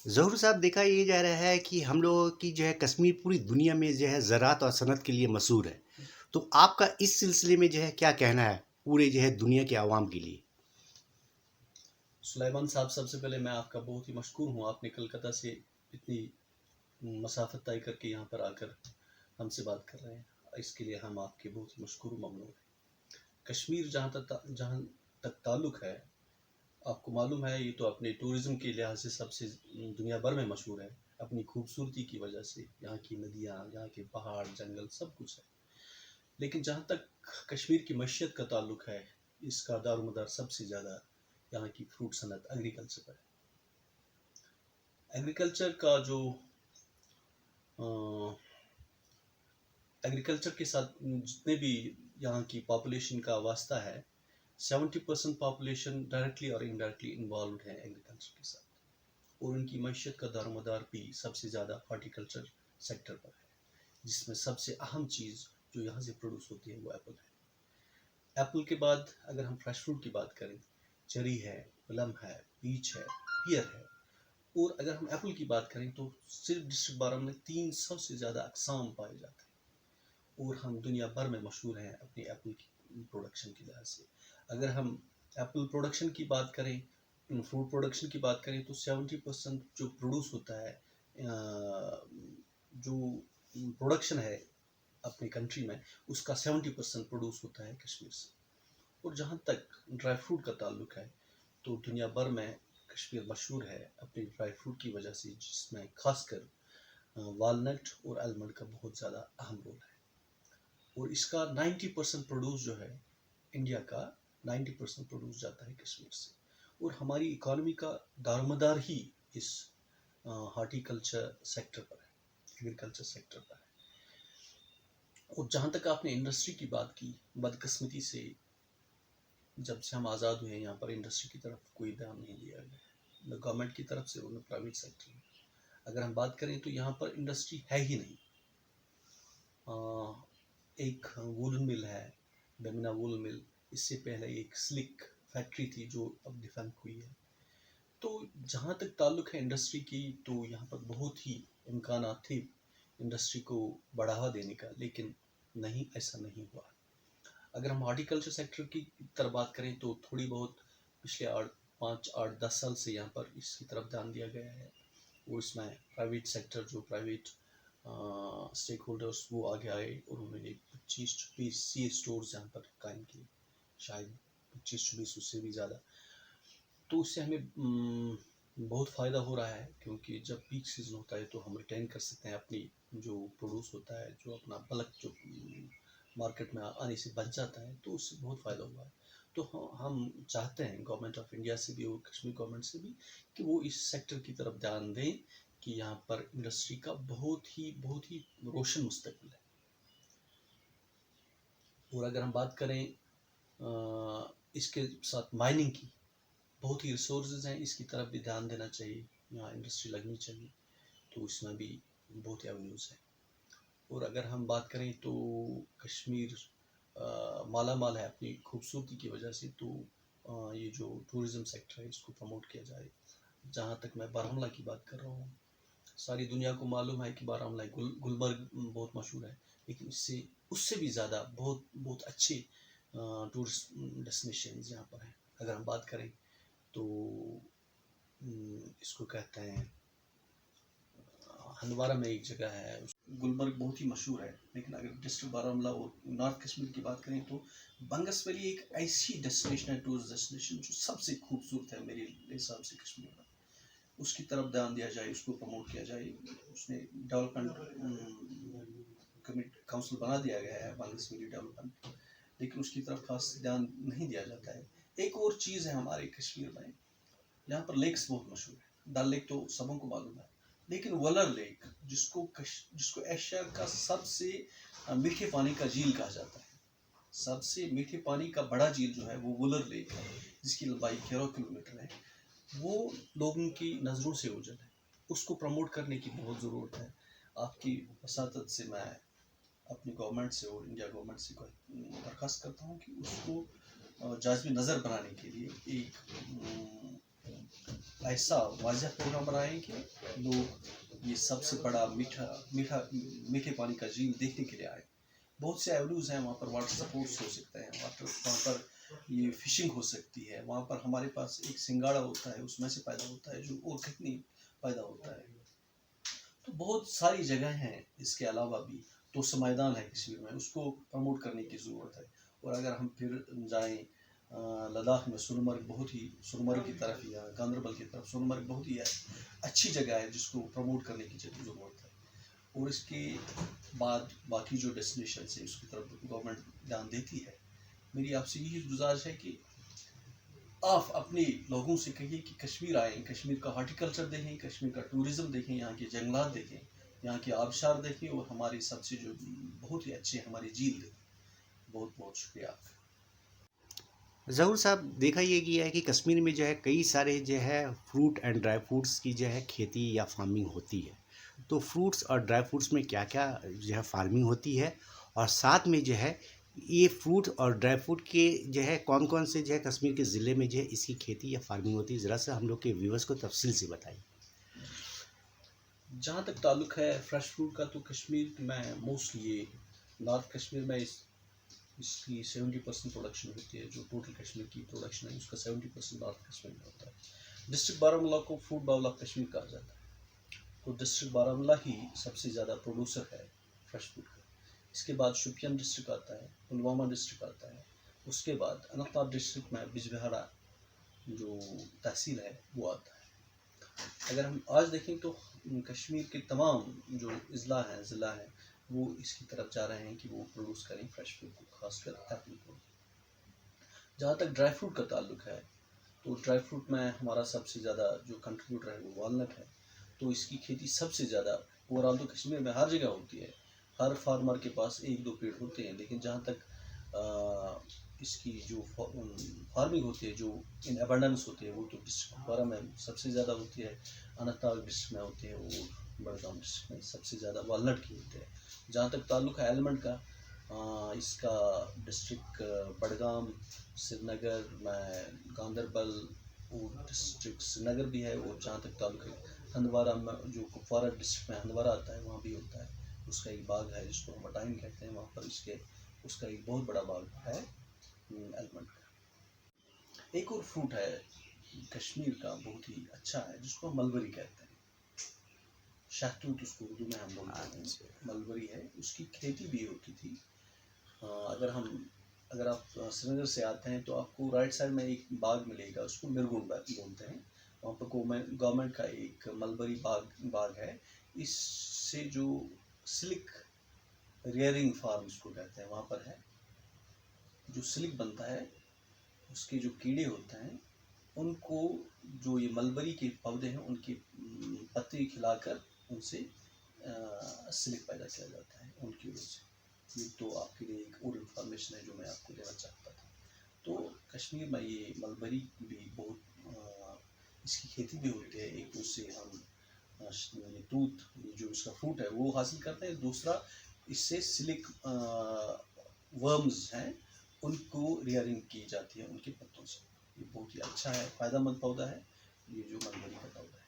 ज़हूर साहब, देखा ये जा रहा है कि हम लोगों की जो है कश्मीर पूरी दुनिया में जो है ज़राअत और सनअत के लिए मशहूर है। तो आपका इस सिलसिले में जो है क्या कहना है पूरे जो है दुनिया के अवाम के लिए? सुलेमान साहब, सबसे पहले मैं आपका बहुत ही मशकूर हूँ। आपने कलकत्ता से इतनी मसाफत तय करके यहाँ पर आकर हमसे बात कर रहे हैं, इसके लिए हम आपके बहुत ही मशकूर ममनून हैं। कश्मीर जहाँ तक ताल्लुक़ है, आपको मालूम है ये तो अपने टूरिज़्म के लिहाज से सबसे दुनिया भर में मशहूर है। अपनी खूबसूरती की वजह से यहाँ की नदियाँ, यहाँ के पहाड़, जंगल सब कुछ है। लेकिन जहाँ तक कश्मीर की मईशत का ताल्लुक़ है, इसका दारोमदार सबसे ज़्यादा यहाँ की फ्रूट सनत, एग्रीकल्चर पर है। एग्रीकल्चर का जो एग्रीकल्चर के साथ जितने भी यहाँ की पॉपुलेशन का वास्ता है, 70% पॉपुलेशन डायरेक्टली और इनडायरेक्टली इन्वॉल्व है एग्रीकल्चर के साथ। और उनकी मईशत का दारोमदार भी सबसे ज़्यादा हॉर्टिकल्चर सेक्टर पर है, जिसमें सबसे अहम चीज़ जो यहाँ से प्रोड्यूस होती है वो एप्पल है। एप्पल के बाद अगर हम फ्रेश फ्रूट की बात करें, चेरी है, प्लम है, पीच है, पियर है। और अगर हम एप्पल की बात करें तो सिर्फ डिस्ट्रिक्ट बारामूला में 300 से ज़्यादा अकसाम पाए जाते हैं। और हम दुनिया भर में मशहूर हैं अपनी एप्पल की प्रोडक्शन की लिहाज से। अगर हम एप्पल प्रोडक्शन की बात करें, फ्रूट प्रोडक्शन की बात करें, तो 70% जो प्रोड्यूस होता है, जो प्रोडक्शन है अपनी कंट्री में, उसका 70% प्रोड्यूस होता है कश्मीर से। और जहाँ तक ड्राई फ्रूट का ताल्लुक है, तो दुनिया भर में कश्मीर मशहूर है अपनी ड्राई फ्रूट की वजह से, जिसमें खासकर वालनट और आलमंड का बहुत ज़्यादा अहम रोल है। और इसका 90% प्रोड्यूस जो है इंडिया का, 90% प्रोड्यूस जाता है कश्मीर से। और हमारी इकोनॉमी का दारोमदार ही इस हॉर्टिकल्चर सेक्टर पर है, एग्रीकल्चर सेक्टर पर है। और जहाँ तक आपने इंडस्ट्री की बात की, बदकिस्मती से जब से हम आज़ाद हुए हैं, यहाँ पर इंडस्ट्री की तरफ कोई ध्यान नहीं दिया गया, न गवर्नमेंट की तरफ से और न प्राइवेट सेक्टर में। अगर हम बात करें तो यहाँ पर इंडस्ट्री है ही नहीं। एक वूलन मिल है, बेमिना वूल मिल। इससे पहले एक स्लिक फैक्ट्री थी जो अब डिफंक्ट हुई है। तो जहाँ तक ताल्लुक़ है इंडस्ट्री की, तो यहाँ पर बहुत ही इम्कानात थे इंडस्ट्री को बढ़ावा देने का, लेकिन नहीं, ऐसा नहीं हुआ। अगर हम हॉर्टिकल्चर सेक्टर की तरफ बात करें तो थोड़ी बहुत पिछले 5, 8, 10 साल से यहाँ पर इसकी तरफ ध्यान दिया गया है। और इसमें प्राइवेट सेक्टर, जो प्राइवेट स्टेक होल्डर्स, वो आगे आए और उन्होंने 25-26 सी स्टोर्स यहाँ पर कायम किए, शायद 25-26, उससे भी ज़्यादा। तो उससे हमें बहुत फ़ायदा हो रहा है, क्योंकि जब पीक सीज़न होता है तो हम रिटेन कर सकते हैं अपनी जो प्रोड्यूस होता है, जो अपना बल्क जो मार्केट में आने से बच जाता है, तो उससे बहुत फ़ायदा हुआ है। तो हम चाहते हैं गवर्नमेंट ऑफ इंडिया से भी और कश्मीर गवर्नमेंट से भी कि वो इस सेक्टर की तरफ ध्यान दें, कि यहाँ पर इंडस्ट्री का बहुत ही रोशन मुस्तकबिल है। और अगर हम बात करें इसके साथ माइनिंग की, बहुत ही रिसोर्सेज हैं, इसकी तरफ भी ध्यान देना चाहिए, यहाँ इंडस्ट्री लगनी चाहिए, तो इसमें भी बहुत ही एवेन्यूज़ हैं। और अगर हम बात करें तो कश्मीर माला माल है अपनी खूबसूरती की वजह से, तो ये जो टूरिज़्म सेक्टर है इसको प्रमोट किया जाए। जहाँ तक मैं बारामूला की बात कर रहा हूँ, सारी दुनिया को मालूम है कि बारामूला गुलमर्ग बहुत मशहूर है, लेकिन इससे उससे भी ज़्यादा बहुत बहुत अच्छे टूरिस्ट डेस्टिनेशन यहाँ पर हैं। अगर हम बात करें तो इसको कहते हैं, हंदवारा में एक जगह है, गुलमर्ग बहुत ही मशहूर है। लेकिन अगर डिस्ट्रिक्ट बारामूला और नॉर्थ कश्मीर की बात करें तो बंगस वैली एक ऐसी डेस्टिनेशन है, टूरिस्ट डेस्टिनेशन, जो सबसे खूबसूरत है मेरे हिसाब से कश्मीर में। उसकी तरफ ध्यान दिया जाए, उसको प्रमोट किया जाए। उसने डेवलपमेंट काउंसिल बना दिया गया है, बंगस वैली डेवलपमेंट, लेकिन उसकी तरफ खास ध्यान नहीं दिया जाता है। एक और चीज़ है हमारे कश्मीर में, यहाँ पर लेक्स बहुत मशहूर है। डल लेक तो सबों को मालूम है, लेकिन वलर लेक, जिसको एशिया का सबसे मीठे पानी का झील कहा जाता है, सबसे मीठे पानी का बड़ा झील जो है वो वुलर लेक है, जिसकी लंबाई 11 किलोमीटर है। वो लोगों की नज़रों से ओझल है, उसको प्रमोट करने की बहुत ज़रूरत है। आपकी वसातत से मैं अपनी गवर्नमेंट से और इंडिया गवर्नमेंट से दरख्वास्त करता हूँ कि उसको जाज़बी नज़र बनाने के लिए एक ऐसा वाज़ह प्रोग्राम बनाएं कि लोग ये सबसे बड़ा मीठे पानी का झील देखने के लिए आए। बहुत से एवेन्यूज़ हैं वहाँ पर, वाटर स्पोर्ट्स हो सकते हैं, वहाँ पर ये फिशिंग हो सकती है, वहाँ पर हमारे पास एक सिंगाड़ा होता है, उसमें से पैदा होता है, जो और कितनी पैदा होता है। तो बहुत सारी जगह हैं इसके अलावा भी। तो मैदान है कश्मीर में, उसको प्रमोट करने की ज़रूरत है। और अगर हम फिर जाएँ लद्दाख में, सोनमर्ग की तरफ या गांदरबल की तरफ, सोनमर्ग बहुत ही अच्छी जगह है जिसको प्रमोट करने की ज़रूरत है। और इसके बाद बाकी जो डेस्टिनेशन है उसकी तरफ गवर्नमेंट ध्यान देती है। मेरी आपसे यही गुजारिश है कि आप अपने लोगों से कहिए कि कश्मीर आएँ, कश्मीर का हॉर्टिकल्चर देखें, कश्मीर का टूरिज़्म देखें, यहाँ के जंगलात देखें, यहाँ के आबशार देखें, और हमारी सबसे जो बहुत ही अच्छे हमारी झील देखें। बहुत बहुत शुक्रिया आपका। ज़हूर साहब, देखा ये गया है कि कश्मीर में जो है कई सारे जो है फ्रूट एंड ड्राई फ्रूट्स की जो है खेती या फार्मिंग होती है। तो फ्रूट्स और ड्राई फ्रूट्स में क्या क्या जो है फार्मिंग होती है, और साथ में जो है ये फ्रूट और ड्राई फ्रूट के जो है कौन कौन से जो है कश्मीर के ज़िले में जो है इसकी खेती या फार्मिंग होती है, ज़रा सा हम लोग के व्यूवर्स को तफसील से बताइए। जहाँ तक ताल्लुक है फ्रेश फ्रूट का, तो कश्मीर में मोस्टली ये नॉर्थ कश्मीर में इसकी 70% प्रोडक्शन होती है। जो टोटल कश्मीर की प्रोडक्शन है उसका 70% नॉर्थ कश्मीर में होता है। डिस्ट्रिक्ट बारामूला को फ्रूट बाउल ऑफ कश्मीर कहा जाता है। तो डिस्ट्रिक्ट बारामूला ही सबसे ज़्यादा प्रोड्यूसर है फ्रेश फ्रूट का। इसके बाद शोपियान डिस्ट्रिक्ट आता है, पुलवामा डिस्ट्रिक्ट आता है, उसके बाद अनंतनाग डिस्ट्रिक्ट में बिजबिहारा जो तहसील है वो आता है। अगर हम आज देखें तो कश्मीर के तमाम जो ज़िला हैं वो इसकी तरफ जा रहे हैं कि वो प्रोड्यूस करें फ्रेश फ्रूट को, खासकर एप्पल को। जहाँ तक ड्राई फ्रूट का ताल्लुक है, तो ड्राई फ्रूट में हमारा सबसे ज़्यादा जो कंट्रीब्यूटर है वो वालनट है। तो इसकी खेती सबसे ज़्यादा ओवरऑल तो कश्मीर में हर जगह होती है, हर फार्मर के पास 1-2 पेड़ होते हैं। लेकिन जहाँ तक इसकी जो फार्मिंग होती है, जो इन एबंडेंस होती है, वो तो डिस्ट्रिक्ट कुपवारा में सबसे ज़्यादा होती है, अनंतनाग डिस्ट्रिक्ट में होती है, और बड़गाम डिस्ट्रिक्ट में सबसे ज़्यादा वालनट की होती है। जहाँ तक ताल्लुक है आलमंड का, इसका डिस्ट्रिक्ट बड़गाम, श्रीनगर में, गांदरबल और डिस्ट्रिक्ट श्रीनगर भी है। और जहाँ तक ताल्लुक है हंदवारा में, जो कुपवारा डिस्ट्रिक्ट में हंदवारा आता है, वहाँ भी होता है। उसका एक बाग है जिसको हम बटाइन कहते हैं, वहाँ पर उसका एक बहुत बड़ा बाग है आलमंड का। एक और फ्रूट है कश्मीर का बहुत ही अच्छा है जिसको हम मलबरी कहते हैं, शहतूत उसको उर्दू में हम बोलते हैं, मलबरी है। उसकी खेती भी होती थी। अगर आप श्रीनगर से आते हैं तो आपको राइट साइड में एक बाग मिलेगा, उसको मिरगुंड बोलते हैं। वहाँ पर गवर्नमेंट का एक मलबरी बाग है। इससे जो सिल्क रियरिंग फार्म इसको कहते हैं, वहाँ पर है। जो सिल्क बनता है उसके जो कीड़े होते हैं उनको, जो ये मलबरी के पौधे हैं उनके पत्ते खिलाकर उनसे सिल्क पैदा किया जाता है उनकी वजह से। ये तो आपके लिए एक और इन्फॉर्मेशन है जो मैं आपको देना चाहता था। तो कश्मीर में ये मलबरी भी बहुत इसकी खेती भी होती है। एक तो उससे हम ये जो इसका फ्रूट है वो हासिल करते हैं। दूसरा, इससे सिल्क वर्म्स हैं उनको रियरिंग की जाती है उनके पत्तों से। ये बहुत ही अच्छा है, फ़ायदेमंद पौधा है ये जो मलबरी का पौधा है।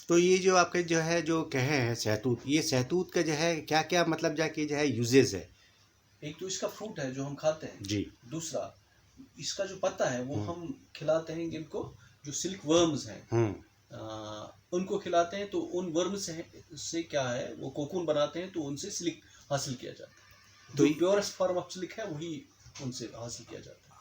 तो ये जो आपके जो है जो कहे हैं सहतूत, ये सहतूत का जो है क्या क्या मतलब जाके जो है यूजेज है? एक तो इसका फ्रूट है जो हम खाते हैं जी। दूसरा, इसका जो पत्ता है वो हम खिलाते हैं जिनको जो सिल्क वर्म्स हैं उनको खिलाते हैं। तो उन वर्म्स से क्या है, वो कोकून बनाते हैं, तो उनसे सिल्क हासिल किया जाता है। जो प्योरेस्ट फॉर्म ऑफ सिल्क है वही उनसे हासिल किया जाता है।